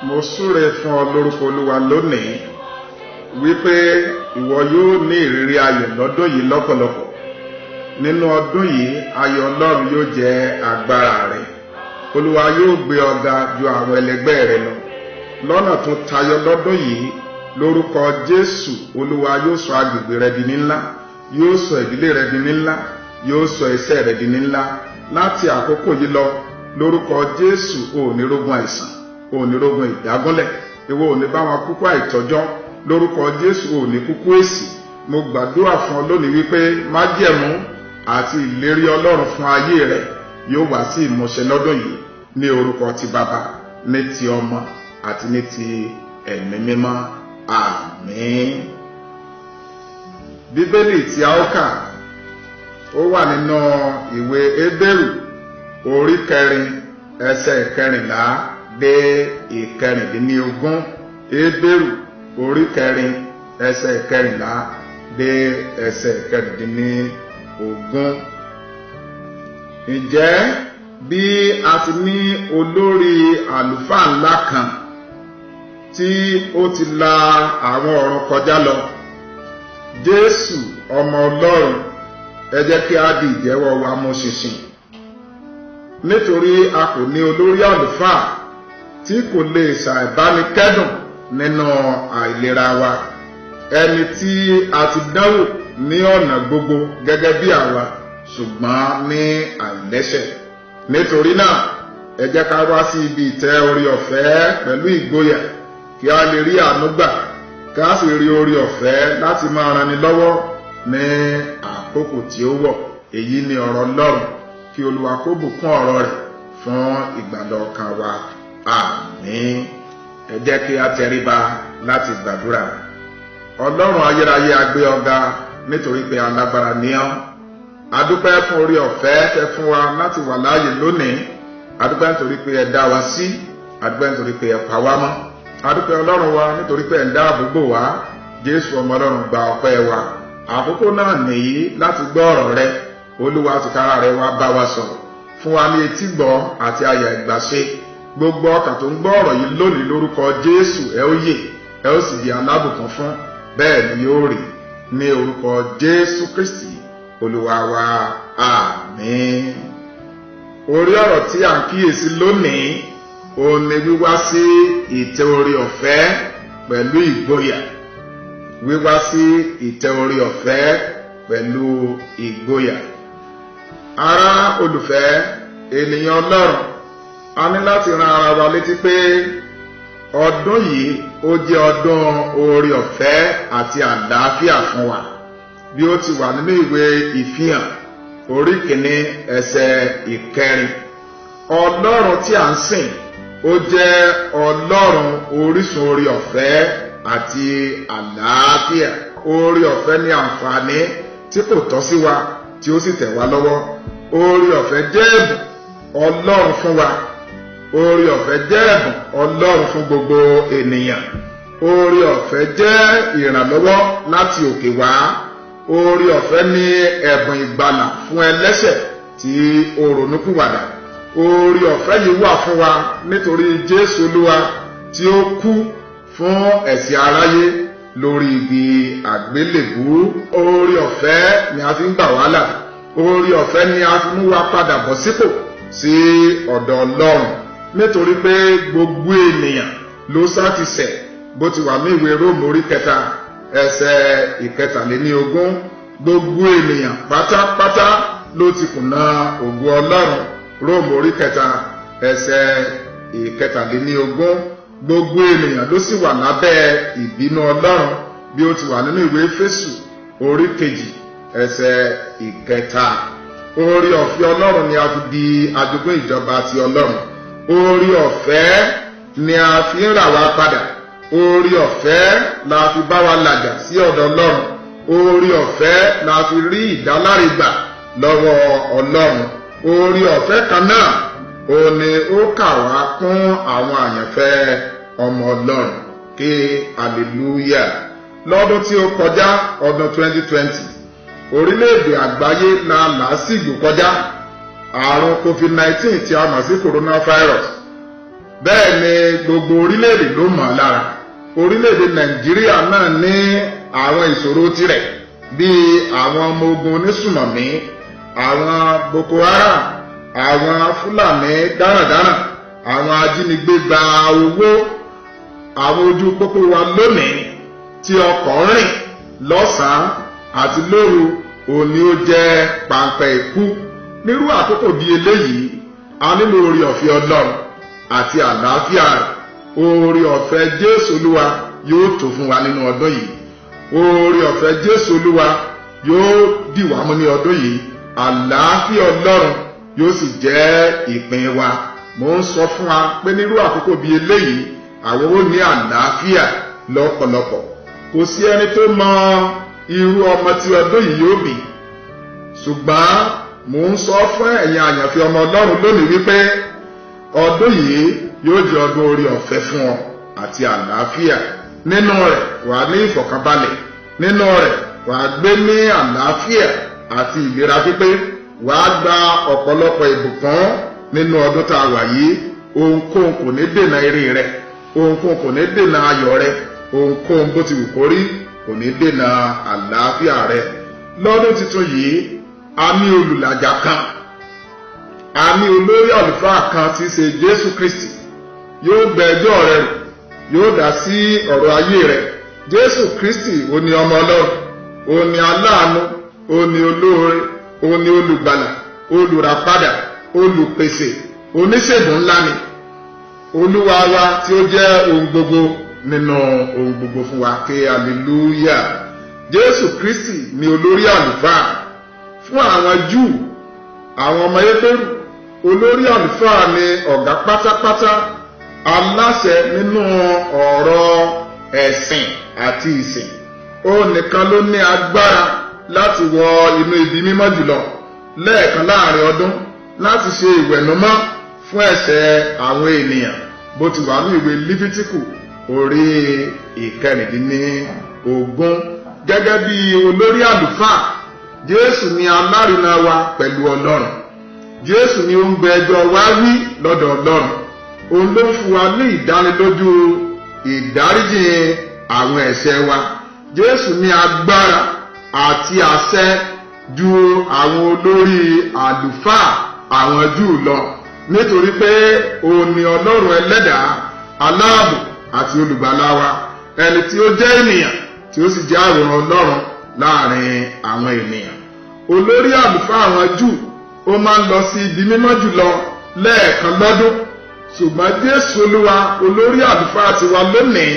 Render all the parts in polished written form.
mo súre fún ọ lórúkọ Olúwa lónìí wípé ìwọ yóò ní ìrírí ayọ̀ lọ́dún yìí lọ́pọ̀lọpọ̀. Nínú ọdún yìí ayọ̀ Ọlọ́run yóò jẹ́ agbára rẹ. Olúwa yóò gbé ọ ga ju àwọn ẹlẹgbẹ́ rẹ lọ lọ́nà tó tayọ lọ́dún yìí. Lórúkọ Jésù, Olúwa yóò sọ agbègbè rẹ di ńlá, yóò sọ ìdílé rẹ di ńlá, yóò sọ iṣẹ́ rẹ di ńlá. Láti àkókò yìí lọ, lórúkọ Jésù, o ò ní rógun àìsàn, o ò ní rógun ìdágúnlẹ̀, ìwọ ò ní bá wọn kúkú àìtọ́jọ́. Lórúkọ Jésù, o ò ní kúkú èsì. Mo gbàdúrà fún ọ lónìí wípé májẹ̀mú àti ìlérí Ọlọ́run fún ayé rẹ yóò wá sí ìmúṣẹ lọ́dún yìí, ní orúkọ ti Bàbá, ní ti Ọmọ àti ní ti Ẹ̀mí Mímọ́. Àmín. Bíbélì tí a ó kà ó wà nínú ìwé Hébérù orí 4 ẹsẹ̀ 14 dé 15. Hébérù orí 4 ẹsẹ̀ 14 dé ẹsẹ̀ 15. Ǹjẹ́ bí a ti ní olórí àlùfáà ńlá kan tí ó ti la àwọn ọ̀run kọjá lọ, Jésù ọmọ Ọlọ́run, ẹ jẹ́ kí a di ìjẹ́wọ́ wa mú ṣinṣin. Nítorí a kò ní olórí àlùfáà tí kò lè ṣàìbánikẹ́dùn nínú àìlera wa, ẹni tí a ti dánwò ní ọ̀nà gbogbo gẹ́gẹ́ bí àwa, ṣùgbọ́n ní àìlẹ́ṣẹ̀. Nítorí náà ẹ jẹ́ ká wá sí ibi ìtẹ́ orí ọ̀fẹ́ pẹ̀lú ìgboyà, kí a lè rí àánú gbà, kí a sì rí orí ọ̀fẹ́ láti máa ranni lọ́wọ́ ní àkókò tí ó wọ̀. Èyí ni ọ̀rọ̀ Ọlọ́run. Kí Olúwa kó bùkún ọ̀rọ̀ rẹ̀ fún ìgbàlà ọkàn wa. Àmín. Ẹ jẹ́ kí a tẹríba láti gbàdúrà. Ọlọ́run ayérayé, a gbé ọ ga nítorí pé alágbára ni ọ́. A dúpẹ́ fún orí ọ̀fẹ́ tẹ́ fún wa láti wà láàyè lónìí. A dúpẹ́ nítorí pé ẹ dá wa sí. A dúpẹ́ nítorí pé ẹ pa wá mọ́. A dúpẹ́ Ọlọ́run wa nítorí pé ẹ ń dáàbò bò wá. Jésù ọmọ Ọlọ́run, gba ọpẹ́ wa. Àkókò náà nìyí láti gbọ́ ọ̀rọ̀ rẹ. Olúwa tìkára rẹ wá bá wa sọ̀rọ̀. Fún wa ní etí gbọ́ àti àyà ìgbàṣe. Gbogbo ọkàn tó ń gbọ́ ọ̀rọ̀ yìí lónìí, lórúkọ Jésù, ẹ ó yè, ẹ ó sì di alábùkún fún. Bẹ́ẹ̀ ni yóò rí, ní orúkọ Jésù Kristi Olúwa wa. Àmín. Orí ọ̀rọ̀ tí a ń kíyèsí lónìí òun ni wíwá sí ìtẹ́ orí ọ̀fẹ́ pẹ̀lú ìgboyà. Wíwá sí ìtẹ́ orí ọ̀fẹ́ pẹ̀lú ìgboyà. Ará olùfẹ́, ènìyàn Ọlọ́run, a ní láti rán ara wa létí pé ọdún yìí ó jẹ́ ọdún orí ọ̀fẹ́ àti àlàáfíà fún wa. Bí ó ti wà nínú ìwé Ìfihàn orí 1 ẹsẹ̀ 4. Ọlọ́run tí a ń sìn, ó jẹ́ Ọlọ́run orísun orí ọ̀fẹ́ àti àlàáfíà. Orí ọ̀fẹ́ ní àǹfààní tí kò tọ́ sí wa, tí ó sì tẹ̀ wá lọ́wọ́. Orí ọ̀fẹ́ jẹ́ ẹ̀bùn Ọlọ́run fún wa. Orí ọ̀fẹ́ jẹ́ ẹ̀bùn Ọlọ́run fún gbogbo ènìyàn. Orí ọ̀fẹ́ jẹ́ ìrànlọ́wọ́ láti òkè wá. Orí ọ̀fẹ́ ní ẹ̀bùn ìgbàlà fún ẹlẹ́ṣẹ̀ tí ó ronúpìwàdà. Orí ọ̀fẹ́ yìí wà fún wa nítorí Jésù Olúwa tí ó kú fún ẹ̀ṣẹ̀ aráyé lórí igi àgbélébú. Orí ọ̀fẹ́ ni a fi ń gbà wá là. Orí ọ̀fẹ́ ni a fi mú wa padà bọ̀ sípò sí ọ̀dọ̀ Ọlọ́run. Nítorí pé gbogbo ènìyàn ló sá ti ṣẹ̀, bó ti wà ní ìwé Róòmù orí 3 ẹsẹ̀ 17. Gbogbo ènìyàn pátápátá ló ti kùnà ògo Ọlọ́run. Róòmù orí 3 ẹsẹ̀ 17. Gbogbo ènìyàn ló sì wà lábẹ́ ìbínú Ọlọ́run, bí ó ti wà nínú ìwé Éfésù orí 2 ẹsẹ̀ 3. Orí ọ̀fẹ́ Ọlọ́run ni a fi di ajogún ìjọba ti Ọlọ́run. Orí ọ̀fẹ́ ni a fi ń rà wá padà. Orí ọ̀fẹ́ la fi bá wa làjà sí ọ̀dọ̀ Ọlọ́run. Orí ọ̀fẹ́ la fi rí ìdáláre gbà lọ́wọ́ Ọlọ́run. Orí ọ̀fẹ́ kan náà òun ni ó kà wá kún àwọn àyànfẹ́ ọmọ Ọlọ́run. Kí hallelujah. Lọ́dún tí ó kọjá, ọdún 2020, orílẹ̀-èdè àgbáyé la làásìgbò kọjá. Àrùn COVID-19 tí a mọ̀ sí coronavirus bẹ́ẹ̀ ni gbogbo orílẹ̀-èdè ló mọ̀ lára. Orílẹ̀-èdè Nàìjíríà náà ní àwọn ìṣòro tirẹ̀ bíi àwọn ọmọ ogun onísùmọ̀mí, àwọn Boko Haram, àwọn Fúlàní darandaran, àwọn ajínigbé gba owó. Àwọn ojú pópó wa lónìí tí ọkọ̀ rìn lọ́sàn-án àti lóru òní ó jẹ́ pàǹpẹ́ ikú. Nírú àkókò bíi eléyìí a nílò oore ọ̀fẹ́ Ọlọ́run àti àlàáfíà rẹ̀. Oore ọ̀fẹ́ Jésù Olúwa yóò tó fún wa nínú ọdún yìí. Oore ọ̀fẹ́ Jésù Olúwa yóò dì wá mú ní ọdún yìí. Àlàáfíà Ọlọ́run yóò sì jẹ́ ìpín wa. Mo ń sọ fún wa pé nírú àkókò bíi eléyìí àwọn ó ní àlàáfíà lọ́pọ̀lọpọ̀. Kò sí ẹni tó mọ irú ọmọ tí ọdún yìí yóò bí, ṣùgbọ́n mo ń sọ fún ẹ̀yin àyànfẹ́ ọmọ Ọlọ́run lónìí wípé ọdún yìí yóò jẹ́ ọdún oore ọ̀fẹ́ fún ọ àti àlàáfíà. Nínú rẹ̀ wàá ní ìfọ̀kànbalẹ̀, nínú rẹ̀ wàá gbé ní àlàáfíà àti ìlera pípé, wàá gba ọ̀pọ̀lọpọ̀ ìbùkún nínú ọdún tá a wà yìí. Ohunkóhun kò ní dènà ire rẹ, ohunkóhun kò ní dènà ayọ̀ rẹ, ohunkóhun bó ti wù kó rí kò ní dènà àlàáfíà rẹ. Lọ́dún tuntun yìí a ní olùlàjà kan, a ní olórí àlùfáà kan tí í ṣe Jésù Kristi. Yóò gbé ẹjọ́ rẹ rò, yóò dá sí ọ̀rọ̀ ayé rẹ. Jésù Kristi ó ní ọmọ Ọlọ́run, ó ní aláàánú, ó ní olóore, ó ní olùgbàlà, olùràpadà, olùpèsè, oníṣègùn ńlá ni. Olúwa wa tí ó jẹ́ ohun gbogbo nínú ohun gbogbo fún wa. Ké hallelujah. Jésù Kristi ni olórí àlùfáà fún àwọn Júù, àwọn ọmọ Héférù. Olórí àlùfáà ni ọ̀gá pátápátá, aláṣẹ nínú ọ̀rọ̀ ẹ̀sìn àti ìsìn. Ó nìkan ló ní agbára láti wọ inú ibi mímọ́ jùlọ lẹ́ẹ̀kan láàrin ọdún láti ṣe ìwẹ̀nùmọ́ fún ẹ̀ṣẹ̀ àwọn ènìyàn, bó ti wà ní ìwé Lífítíkù orí 19. Gẹ́gẹ́ bí olórí àlùfáà, Jésù ni alárinà wa pẹ̀lú Ọlọ́run. Jésù ni ó ń gbé ẹjọ́ wa wí lọ́dọ̀ Ọlọ́run. Òun ló fún wa ní ìdánilójú ìdáríjì àwọn ẹ̀ṣẹ̀ wa. Jésù ní agbára àti àṣẹ ju àwọn olórí àlùfáà àwọn Júù lọ, nítorí pé òun ni Ọlọ́run ẹlẹ́dàá, aláàbò àti olùgbàlà wa, ẹni tí ó jẹ́ ènìyàn tí ó sì jẹ́ àwòrán Ọlọ́run láàrin àwọn ènìyàn. Olórí àlùfáà àwọn Júù ó máa ń lọ sí ibi mímọ́ jùlọ lẹ́ẹ̀kan lọ́dún, ṣùgbọ́n Jésù Olúwa olórí àlùfáà tiwa lónìí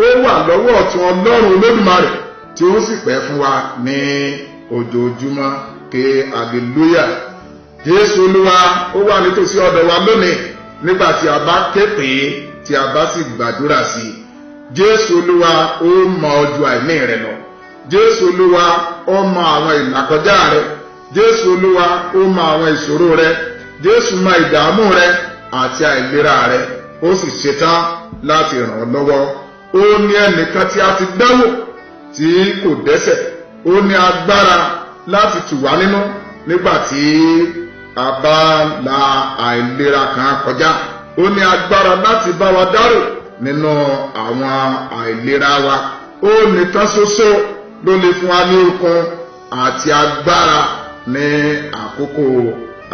ó wà lọ́wọ́ ọ̀tún Ọlọ́run Olódùmarè tí ó sì pẹ́ fún wa ní ojoojúmọ́. Ké hallelujah. Jésù Olúwa ó wà nítòsí ọ̀dọ̀ wa lónìí nígbà tí a bá ké pè é, tí a bá sì gbàdúrà sí i. Jésù Olúwa ó mọ ojú àìní rẹ lọ. Jésù Olúwa ó mọ àwọn ìlàkọjá rẹ. Jésù Olúwa ó mọ àwọn ìṣòro rẹ. Jésù mọ ìdààmú rẹ àti àìlera rẹ, ó sì ṣetán láti ràn ọ́ lọ́wọ́. Ó ní ẹnìkan tí a ti dánwò tí kò dẹ́ṣẹ̀. Ó ní agbára láti tù wá nínú nígbà tí a bá la àìlera kan kọjá. Ó ní agbára láti bá wa dárò nínú àwọn àìlera wa. Ó nìkan ṣoṣo ló lè fún wa ní okun àti agbára ní àkókò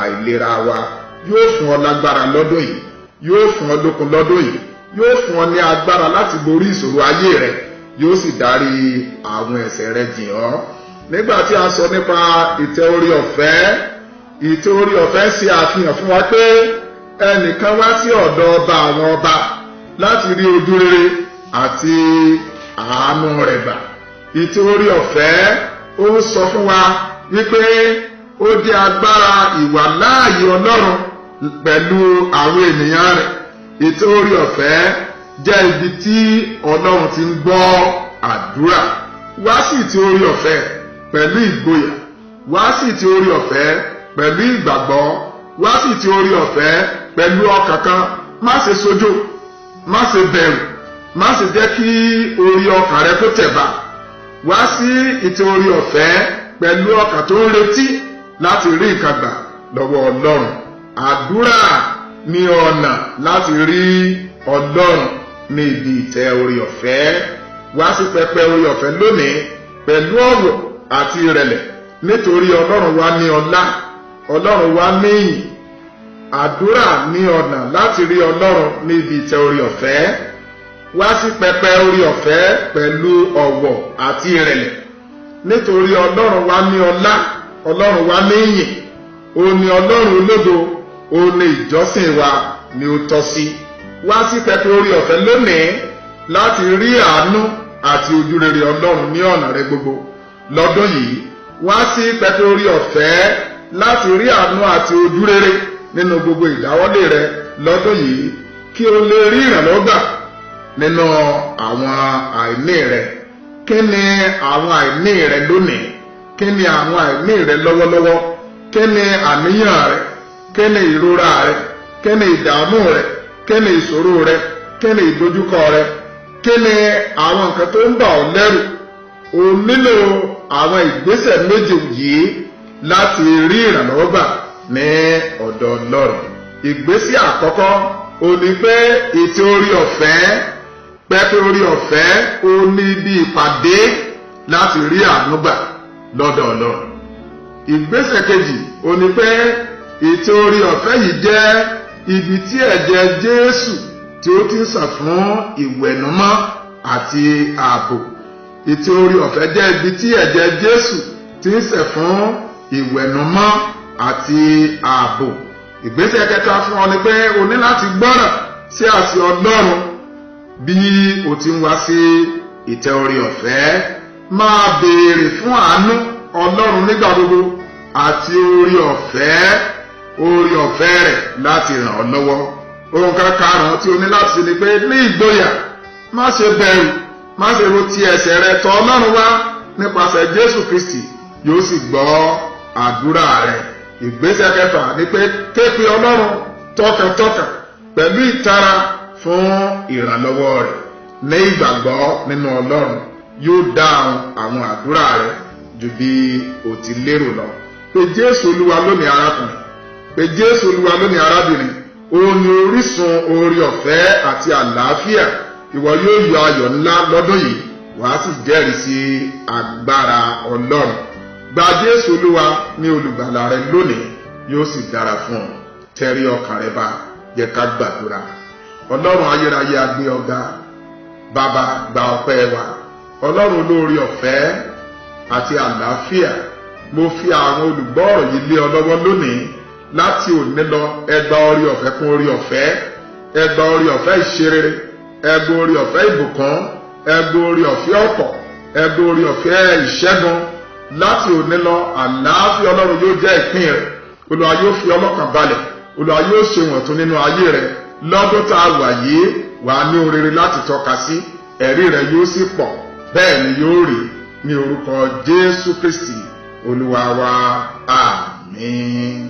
àìlera wa. Yóò fún ọ lágbára lọ́dún yìí, yóò fún ọ lókun lọ́dún yìí, yóò fún ọ ní agbára láti borí ìṣòro ayé rẹ, yóò sì dárí àwọn ẹ̀ṣẹ̀ rẹ jìn ọ́. Nígbà tí a sọ nípa ìtẹ́ orí ọ̀fẹ́, ìtẹ́ orí ọ̀fẹ́ ṣe àfihàn fún wa pé ẹnìkan wá sí ọ̀dọ̀ ọba àwọn ọba láti rí ojú rere àti àánú rẹ̀ gbà. Ìtẹ́ orí ọ̀fẹ́ ó sọ fún wa wípé ó jẹ́ agbára ìwàláàyè Ọlọ́run pẹ̀lú àwọn ènìyàn rẹ̀. Ìtẹ́ orí ọ̀fẹ́ jẹ́ ibi tí Ọlọ́run ti ń gbọ́ àdúrà. Wá sí ìtẹ́ orí ọ̀fẹ́ pẹ̀lú ìgboyà, wá sí ìtẹ́ orí ọ̀fẹ́ pẹ̀lú ìgbàgbọ́, wá sí ìtẹ́ orí ọ̀fẹ́ pẹ̀lú ọkàn kan. Má ṣe sójó, má ṣe bẹ̀rù, má ṣe jẹ́ kí orí ọkàn rẹ kó tẹ̀bà. Wá sí ìtẹ́ orí ọ̀fẹ́ pẹ̀lú ọkàn tó ń retí láti rí nǹkan gbà lọ́wọ́ Ọlọ́run. Àdúrà ní ọ̀nà láti rí Ọlọ́run ní ibi ìtẹ́ orí ọ̀fẹ́. Wá sí pẹpẹ orí ọ̀fẹ́ lónìí pẹ̀lú ọ̀wọ̀ àti ìrẹ̀lẹ̀, nítorí Ọlọ́run wa ní ọlá, Ọlọ́run wa ní ìyìn. Àdúrà ní ọ̀nà láti rí Ọlọ́run ní ibi ìtẹ́ orí ọ̀fẹ́. Wá sí pẹpẹ orí ọ̀fẹ́ pẹ̀lú ọ̀wọ̀ àti ìrẹ̀lẹ̀, nítorí Ọlọ́run wa ní ọlá, Ọlọ́run wa ní ìyìn. Ó ní Ọlọ́run ológo, ó ní ìjọsìn wa ni ó tọ́ sí. Wá sí pẹpẹ orí ọ̀fẹ́ lónìí láti rí àánú àti ojúrere Ọlọ́run ní ọ̀nà rẹ gbogbo lọ́dún yìí. Wá sí pẹpẹ orí ọ̀fẹ́ láti rí àánú àti ojúrere nínú gbogbo ìdáwọ́lé rẹ lọ́dún yìí, kí o lè rí ìrànlọ́wọ́ gbà nínú àwọn àìní rẹ. Kí ni àwọn àìní rẹ lónìí? Kí ni àwọn àìní rẹ lọ́wọ́lọ́wọ́? Kí ni àníyàn rẹ? Kí ni ìrora rẹ? Kí ni ìdààmú rẹ? Kí ni ìṣòro rẹ? Kí ni ìdojúkọ rẹ? Kí ni àwọn nǹkan tó ń bà ọ́ lẹ́rù? O nílò àwọn ìgbésẹ̀ méje yìí láti rí ìrànlọ́wọ́ gbà ní ọ̀dọ̀ Ọlọ́run. Ìgbésẹ̀ àkọ́kọ́ ó ní pé ètò orí ọ̀fẹ́, pẹpẹ orí ọ̀fẹ́ ó ní bí ìpàdé láti rí àánú gbà lọ́dọ̀ Ọlọ́run. Ìgbésẹ̀ kejì ó ní pé ètò orí ọ̀fẹ́ yìí jẹ́ ibi tí ẹ̀jẹ̀ Jésù tí ó ti ń sàn fún ìwẹ̀nùmọ́ àti ààbò. Ètò orí ọ̀fẹ́ jẹ́ ibi tí ẹ̀jẹ̀ Jésù ti ń sàn fún ìwẹ̀nùmọ́ àti ààbò. Ìgbésẹ̀ kẹta fún ọ ni pé o ní láti gbọ́ràn sí àṣẹ Ọlọ́run bí o ti ń wá sí ìtẹ́ orí ọ̀fẹ́. Máa béèrè fún àánú Ọlọ́run nígbà gbogbo àti orí ọ̀fẹ́ rẹ̀ láti ràn ọ́ lọ́wọ́. Ohun karùn-ún tí o ní láti ṣe ni pé ní ìgboyà, má ṣe bẹ̀rù, má ṣe ro ti ẹ̀ṣẹ̀ rẹ tọ̀ Ọlọ́run wá nípasẹ̀ Jésù Kristi, yóò sì gbọ́ àdúrà rẹ. Ìgbésẹ̀ kẹfà ni pé ké pe Ọlọ́run tọkàntọkàn pẹ̀lú ìtara fún ìrànlọ́wọ́ rẹ̀. Ní ìgbàgbọ́ nínú Ọlọ́run, yóò dáhùn àwọn àdúrà rẹ ju bí o ti lérò lọ. Pé Jésù Olúwa lónìí arákùnrin, pé Jésù Olúwa lónìí arábìnrin. Òun ni orísun oore ọ̀fẹ́ àti àlàáfíà. Ìwọ yóò yọ ayọ̀ ńlá lọ́dún yìí, wàá sì jẹ́rìí sí agbára Ọlọ́run. Gba Jésù Olúwa ní olùgbàlà rẹ lónìí, yóò sì dára fún ọ. Tẹrí ọkàn rẹ bá, jẹ́ ká gbàdúrà. Ọlọ́run ayérayé a gbé ọ̀gá. Bàbá, gba ọpẹ́ wa. Ọlọ́run olóore ọ̀fẹ́ àti àlàáfíà, mo fi àwọn olùgbọ́ ọ̀rọ̀ yìí lé ọ lọ́wọ́ lónìí. Láti òní lọ, ẹ gba orí ọ̀fẹ́ kún orí ọ̀fẹ́, ẹ gba orí ọ̀fẹ́ ìṣerere, ẹ gba orí ọ̀fẹ́ ìbùkún, ẹ gba orí ọ̀fẹ́ ọ̀pọ̀, ẹ gba orí ọ̀fẹ́ ìṣẹ́gun. Láti òní lọ, àlàáfíà Ọlọ́run yóò jẹ́ ìpín rẹ̀. Olúwa yóò fi ọlọ́kàn balẹ̀, Olúwa yóò ṣe wọ̀ntún nínú ayé rẹ̀. Lọ́dún tá a wà yìí, wàá ní orere láti tọ́ka sí, ẹ̀rí rẹ̀ yóò sì pọ̀, bẹ́ẹ̀ ni yóò rí, ní orúkọ Jésù Kristi Olúwa wa. Àmín.